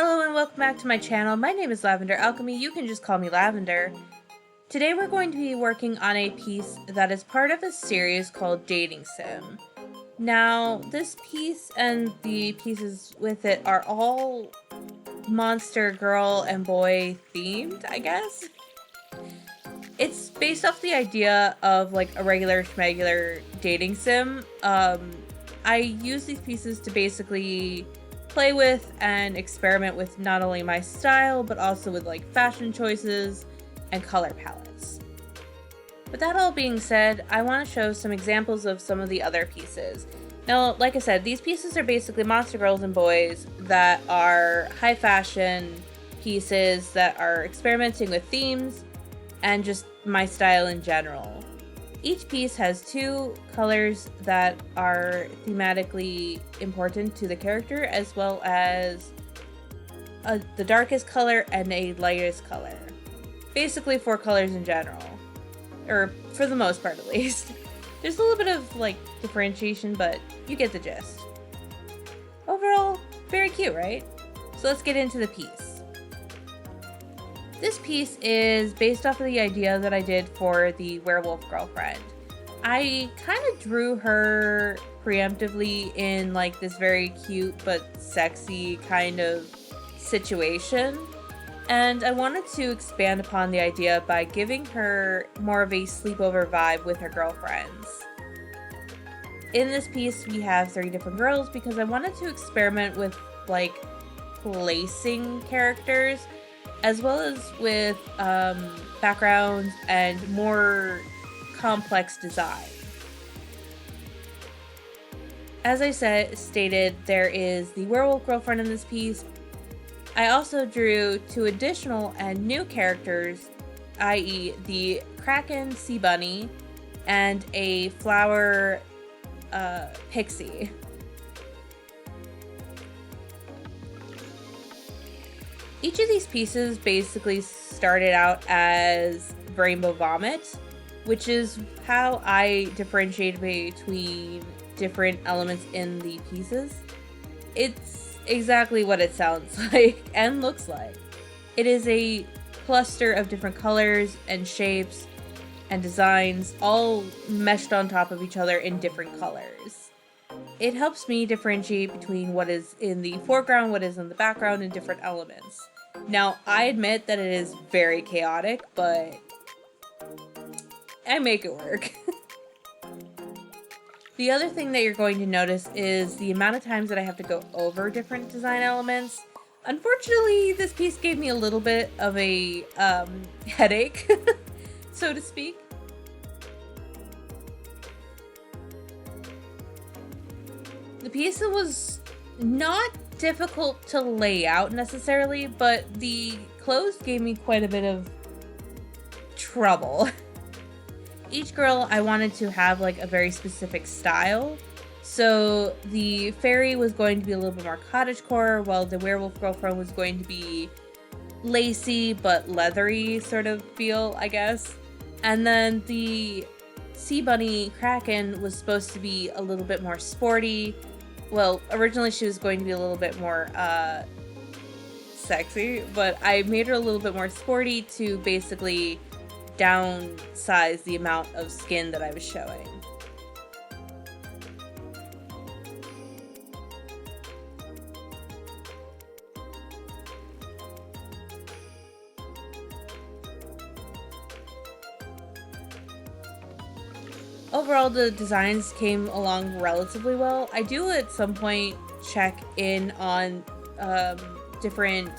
Hello and welcome back to my channel. My name is Lavender Alchemy. You can just call me Lavender. Today we're going to be working on a piece that is part of a series called Dating Sim. Now, this piece and the pieces with it are all monster girl and boy themed, I guess. It's based off the idea of like a regular schmegular dating sim. I use these pieces to basically play with and experiment with not only my style, but also with like fashion choices and color palettes. With that all being said, I want to show some examples of some of the other pieces. Now, like I said, these pieces are basically monster girls and boys that are high fashion pieces that are experimenting with themes and just my style in general. Each piece has two colors that are thematically important to the character, as well as the darkest color and a lightest color. Basically 4 colors in general, or for the most part at least. There's a little bit of like differentiation, but you get the gist. Overall, very cute, right? So let's get into the piece. This piece is based off of the idea that I did for the werewolf girlfriend. I kind of drew her preemptively in like this very cute but sexy kind of situation. And I wanted to expand upon the idea by giving her more of a sleepover vibe with her girlfriends. In this piece, we have 3 different girls because I wanted to experiment with like placing characters, as well as with backgrounds and more complex design. As I stated, there is the werewolf girlfriend in this piece. I also drew 2 additional and new characters, i.e. the Kraken sea bunny and a flower pixie. Each of these pieces basically started out as rainbow vomit, which is how I differentiate between different elements in the pieces. It's exactly what it sounds like and looks like. It is a cluster of different colors and shapes and designs all meshed on top of each other in different colors. It helps me differentiate between what is in the foreground, what is in the background, and different elements. Now, I admit that it is very chaotic, but I make it work. The other thing that you're going to notice is the amount of times that I have to go over different design elements. Unfortunately, this piece gave me a little bit of a headache, so to speak. The piece was not difficult to lay out necessarily, but the clothes gave me quite a bit of trouble. Each girl I wanted to have like a very specific style. So the fairy was going to be a little bit more cottagecore, while the werewolf girlfriend was going to be lacy but leathery sort of feel, I guess. And then the sea bunny Kraken was supposed to be a little bit more sporty. Well, originally she was going to be a little bit more sexy, but I made her a little bit more sporty to basically downsize the amount of skin that I was showing. Overall, the designs came along relatively well. I do at some point check in on different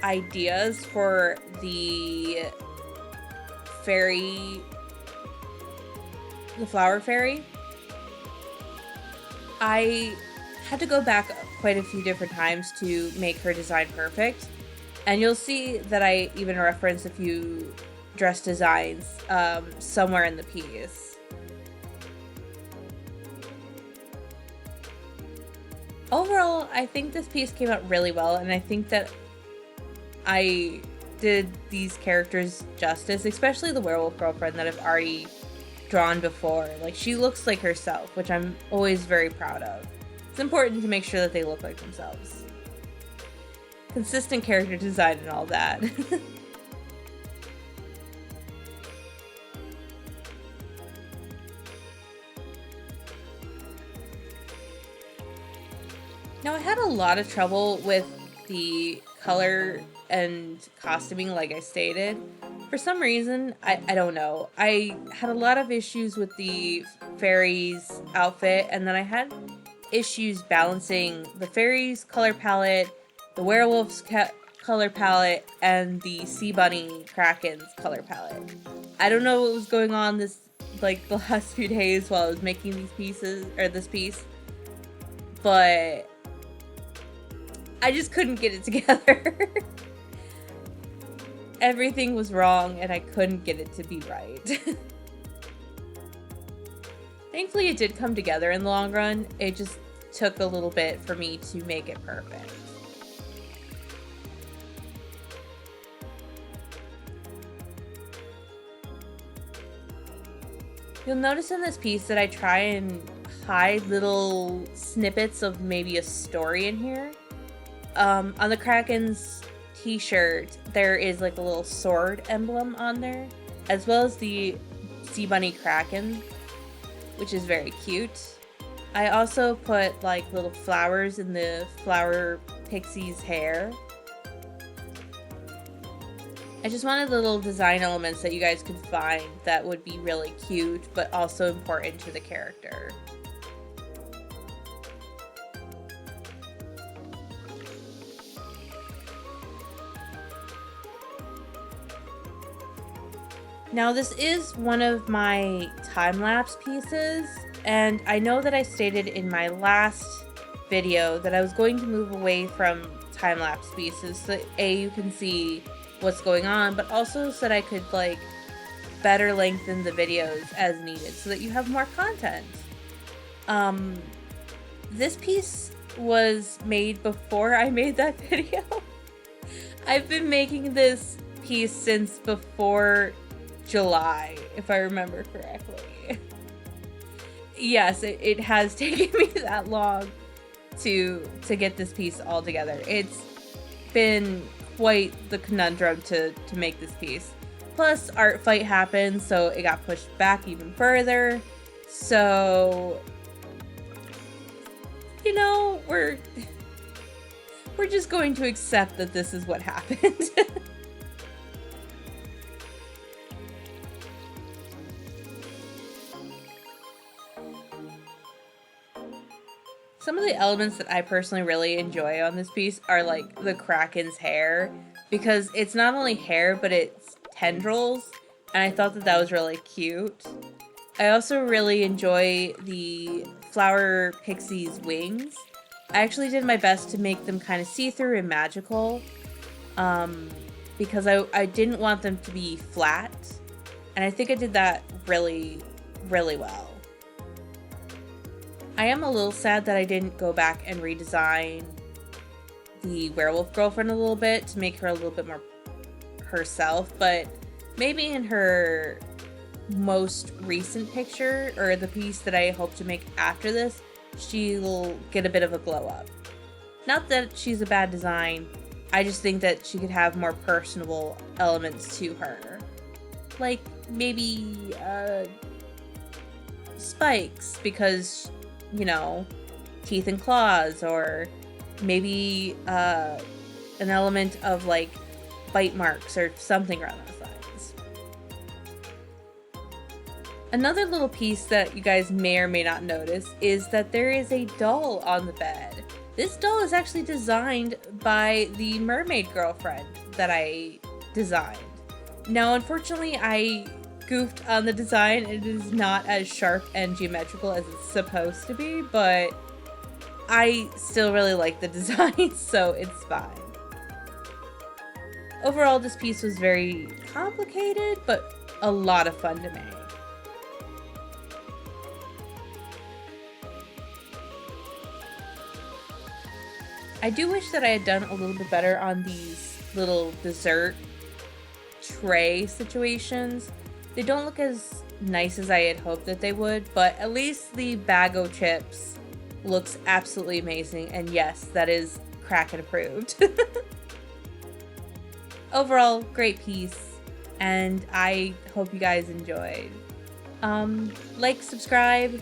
ideas for the fairy, the flower fairy. I had to go back quite a few different times to make her design perfect, and you'll see that I even reference a few dress designs somewhere in the piece. Overall, I think this piece came out really well, and I think that I did these characters justice, especially the werewolf girlfriend that I've already drawn before. Like, she looks like herself, which I'm always very proud of. It's important to make sure that they look like themselves. Consistent character design and all that. Now, I had a lot of trouble with the color and costuming, like I stated. For some reason, I don't know. I had a lot of issues with the fairy's outfit, and then I had issues balancing the fairy's color palette, the werewolf's color palette, and the sea bunny kraken's color palette. I don't know what was going on the last few days while I was making these pieces, or this piece, but I just couldn't get it together. Everything was wrong and I couldn't get it to be right. Thankfully it did come together in the long run. It just took a little bit for me to make it perfect. You'll notice in this piece that I try and hide little snippets of maybe a story in here. On the Kraken's t-shirt, there is like a little sword emblem on there, as well as the sea bunny kraken, which is very cute. I also put like little flowers in the flower pixie's hair. I just wanted little design elements that you guys could find that would be really cute, but also important to the character. Now, this is one of my time-lapse pieces, and I know that I stated in my last video that I was going to move away from time-lapse pieces so that you can see what's going on, but also so that I could like better lengthen the videos as needed so that you have more content. This piece was made before I made that video. I've been making this piece since before July, if I remember correctly. Yes, it has taken me that long to get this piece all together. It's been quite the conundrum to make this piece. Plus, Art Fight happened, so it got pushed back even further. So, you know, we're just going to accept that this is what happened. Some of the elements that I personally really enjoy on this piece are like the Kraken's hair, because it's not only hair, but it's tendrils, and I thought that that was really cute. I also really enjoy the flower pixie's wings. I actually did my best to make them kind of see-through and magical, because I didn't want them to be flat, and I think I did that really, really well. I am a little sad that I didn't go back and redesign the werewolf girlfriend a little bit to make her a little bit more herself, but maybe in her most recent picture, or the piece that I hope to make after this, she'll get a bit of a glow up. Not that she's a bad design, I just think that she could have more personable elements to her. Like maybe spikes, because, you know, teeth and claws, or maybe an element of like bite marks or something around those lines. Another little piece that you guys may or may not notice is that there is a doll on the bed. This doll is actually designed by the mermaid girlfriend that I designed. Now, unfortunately, I goofed on the design. It is not as sharp and geometrical as it's supposed to be, but I still really like the design, so it's fine. Overall, this piece was very complicated, but a lot of fun to make. I do wish that I had done a little bit better on these little dessert tray situations. They don't look as nice as I had hoped that they would, but at least the bag o' chips looks absolutely amazing, and yes, that is Kraken approved. Overall, great piece, and I hope you guys enjoyed. Like, subscribe,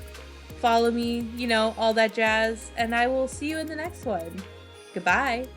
follow me, you know, all that jazz, and I will see you in the next one. Goodbye!